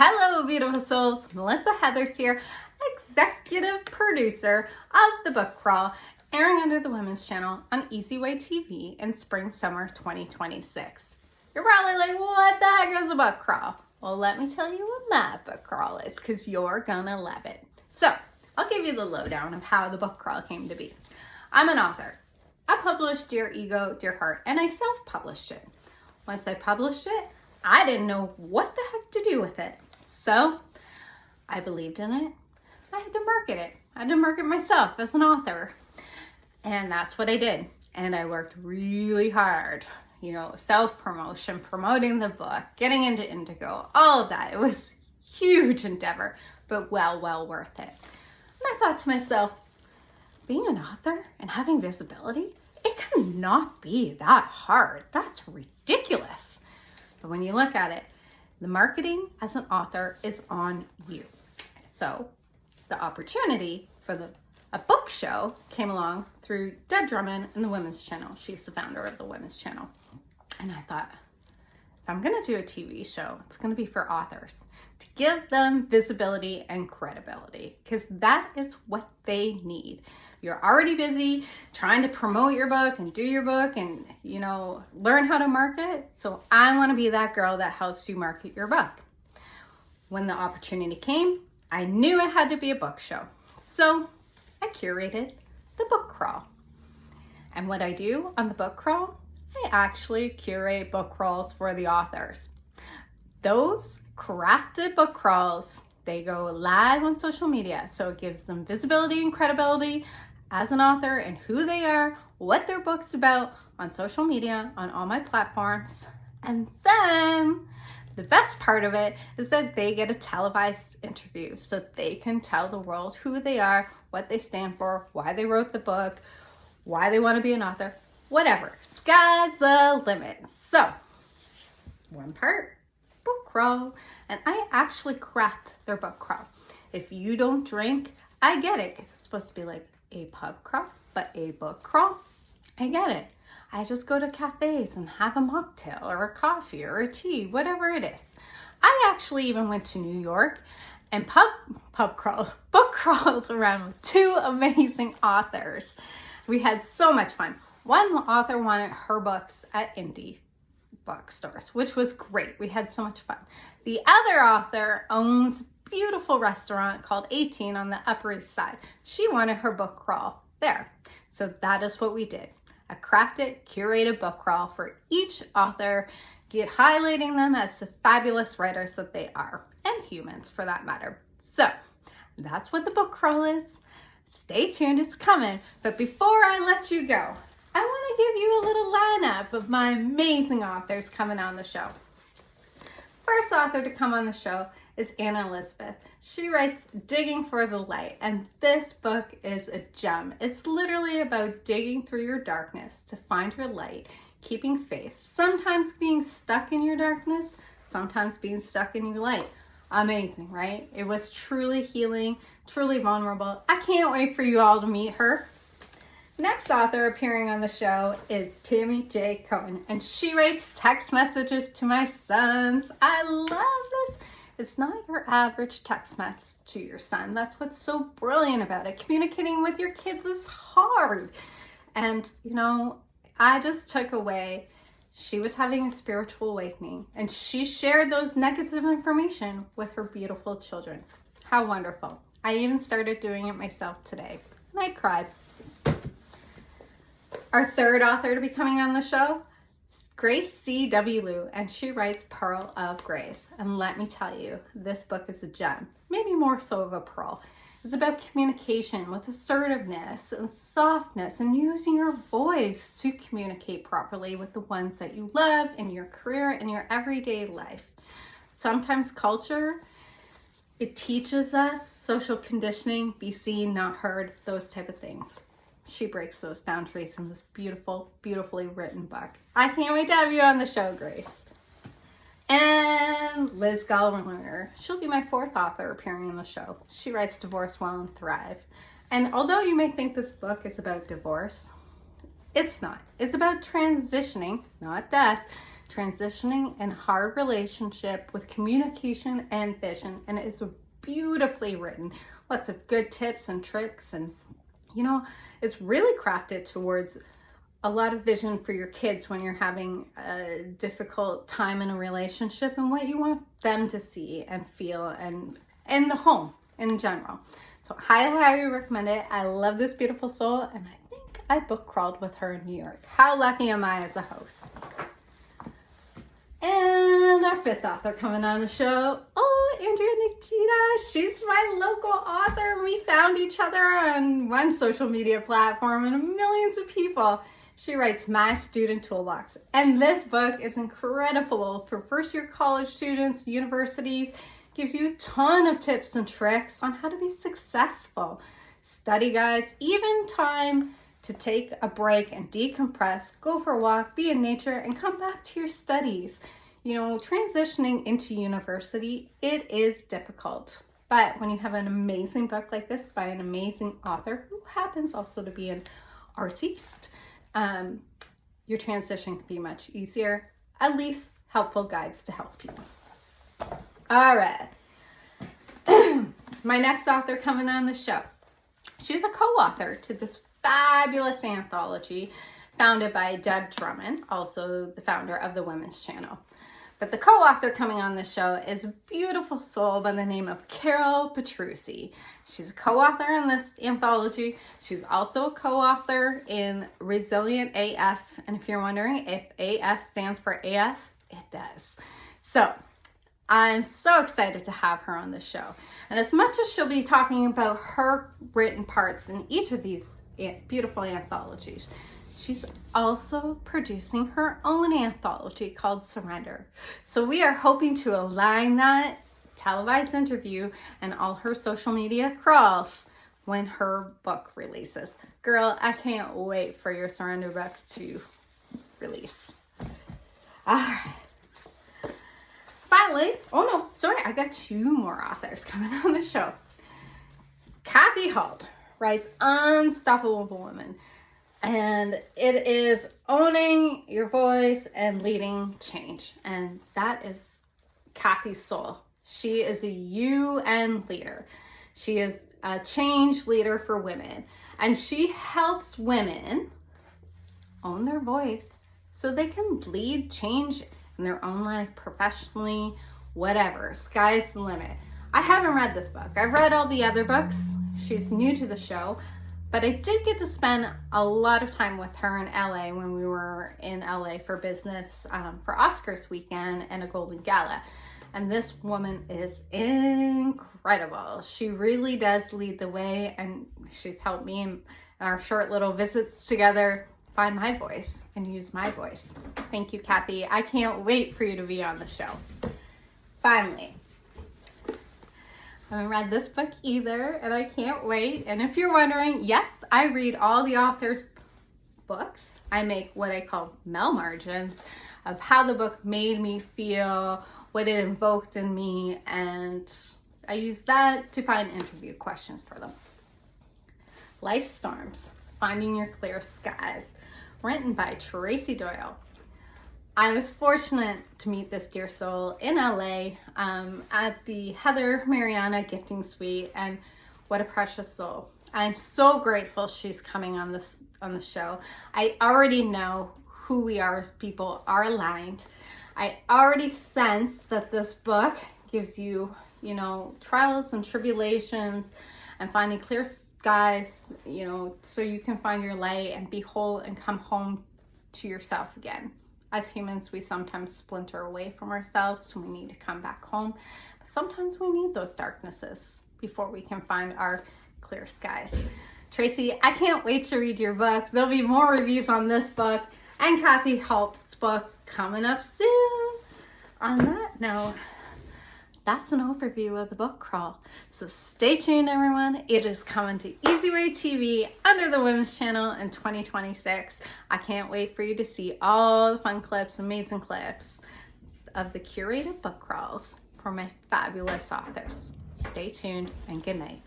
Hello, beautiful souls. Melissa Heathers here, executive producer of The Book Crawl, airing under the Women's Channel on Easy Way TV in spring, summer 2026. You're probably like, what the heck is a book crawl? Well, let me tell you what my book crawl is, because you're gonna love it. So, I'll give you the lowdown of how the book crawl came to be. I'm an author. I published Dear Ego, Dear Heart, and I self-published it. Once I published it, I didn't know what the heck to do with it. So I believed in it. I had to market it. I had to market myself as an author. And that's what I did. And I worked really hard, self-promotion, promoting the book, getting into Indigo, all of that. It was a huge endeavor, but well worth it. And I thought to myself, being an author and having visibility, it cannot be that hard. That's ridiculous. But when you look at it, the marketing as an author is on you. So the opportunity for a book show came along through Deb Drummond and the Women's Channel. She's the founder of the Women's Channel. And I thought, if I'm going to do a TV show, it's going to be for authors to give them visibility and credibility, because that is what they need. You're already busy trying to promote your book and do your book and, learn how to market. So I want to be that girl that helps you market your book. When the opportunity came, I knew it had to be a book show. So I curated the book crawl. And what I do on the book crawl, I actually curate book crawls for the authors. Those crafted book crawls, they go live on social media. So it gives them visibility and credibility as an author and who they are, what their book's about on social media, on all my platforms. And then the best part of it is that they get a televised interview so they can tell the world who they are, what they stand for, why they wrote the book, why they want to be an author, whatever. Sky's the limit. So, one part, book crawl. And I actually craft their book crawl. If you don't drink, I get it, because it's supposed to be like a pub crawl, but a book crawl, I get it. I just go to cafes and have a mocktail or a coffee or a tea, whatever it is. I actually even went to New York and book crawled around with two amazing authors. We had so much fun. One author wanted her books at indie bookstores, which was great. We had so much fun. The other author owns a beautiful restaurant called 18 on the Upper East Side. She wanted her book crawl there. So that is what we did. A crafted, curated book crawl for each author, highlighting them as the fabulous writers that they are, and humans for that matter. So that's what the book crawl is. Stay tuned, it's coming. But before I let you go, I want to give you a little lineup of my amazing authors coming on the show. First author to come on the show is Anna Elizabeth. She writes Digging for the Light, and this book is a gem. It's literally about digging through your darkness to find your light, keeping faith, sometimes being stuck in your darkness, sometimes being stuck in your light. Amazing, right? It was truly healing, truly vulnerable. I can't wait for you all to meet her. Next author appearing on the show is Tammy J Cohen, and she writes text messages to my sons. I love this. It's not your average text message to your son. That's what's so brilliant about it. Communicating with your kids is hard. And, I just took away, she was having a spiritual awakening, and she shared those nuggets of information with her beautiful children. How wonderful. I even started doing it myself today, and I cried. Our third author to be coming on the show, Grace C.W. Liu, and she writes Pearl of Grace. And let me tell you, this book is a gem, maybe more so of a pearl. It's about communication with assertiveness and softness and using your voice to communicate properly with the ones that you love in your career and your everyday life. Sometimes culture, it teaches us social conditioning, be seen, not heard, those type of things. She breaks those boundaries in this beautiful, beautifully written book. I can't wait to have you on the show, Grace. And Liz Goll Lerner. She'll be my fourth author appearing on the show. She writes Divorce Well and Thrive. And although you may think this book is about divorce, it's not. It's about transitioning, not death, transitioning in hard relationship with communication and vision. And it's beautifully written. Lots of good tips and tricks. And, it's really crafted towards a lot of vision for your kids when you're having a difficult time in a relationship and what you want them to see and feel and in the home in general. So highly recommend it. I love this beautiful soul, and I think I book crawled with her in New York. How lucky am I as a host? And our fifth author coming on the show, Andrea Netchita. She's my local author. We found each other on one social media platform and millions of people. She writes My Student Toolbox. And this book is incredible for first-year college students, universities. Gives you a ton of tips and tricks on how to be successful. Study guides, even time to take a break and decompress, go for a walk, be in nature, and come back to your studies. Transitioning into university, it is difficult. But when you have an amazing book like this by an amazing author who happens also to be an artist, your transition can be much easier. At least helpful guides to help you. All right. My next author coming on the show. She's a co-author to this fabulous anthology founded by Deb Drummond, also the founder of the Women's Channel. But the co-author coming on the show is a beautiful soul by the name of Carol Petrucci. She's a co-author in this anthology. She's also a co-author in Resilient AF. And if you're wondering if AF stands for AF, it does. So I'm so excited to have her on the show. And as much as she'll be talking about her written parts in each of these beautiful anthologies, she's also producing her own anthology called Surrender. So we are hoping to align that televised interview and all her social media crawls when her book releases. Girl, I can't wait for your Surrender book to release. All right. Finally, I got two more authors coming on the show. Cathy Holt writes Unstoppable Woman. And it is owning your voice and leading change. And that is Cathy's soul. She is a UN leader. She is a change leader for women. And she helps women own their voice so they can lead change in their own life, professionally, whatever. Sky's the limit. I haven't read this book. I've read all the other books. She's new to the show. But I did get to spend a lot of time with her in LA when we were in LA for business for Oscars weekend and a Golden Gala. And this woman is incredible. She really does lead the way, and she's helped me in our short little visits together find my voice and use my voice. Thank you, Cathy. I can't wait for you to be on the show. Finally. I haven't read this book either, and I can't wait. And if you're wondering, yes, I read all the author's books. I make what I call Mel margins of how the book made me feel, what it invoked in me, and I use that to find interview questions for them. Life Storms, Finding Your Clear Skies, written by Tracy Doyle. I was fortunate to meet this dear soul in LA at the Heather Mariana Gifting Suite, and what a precious soul. I'm so grateful she's coming on the show. I already know who we are as people are aligned. I already sense that this book gives you, trials and tribulations and finding clear skies, so you can find your light and be whole and come home to yourself again. As humans, we sometimes splinter away from ourselves and we need to come back home. But sometimes we need those darknesses before we can find our clear skies. Tracy, I can't wait to read your book. There'll be more reviews on this book and Cathy Holt's book coming up soon. On that note, that's an overview of the book crawl. So stay tuned, everyone. It is coming to Easy Way TV under the Women's Channel in 2026. I can't wait for you to see all the fun clips, amazing clips of the curated book crawls for my fabulous authors. Stay tuned and good night.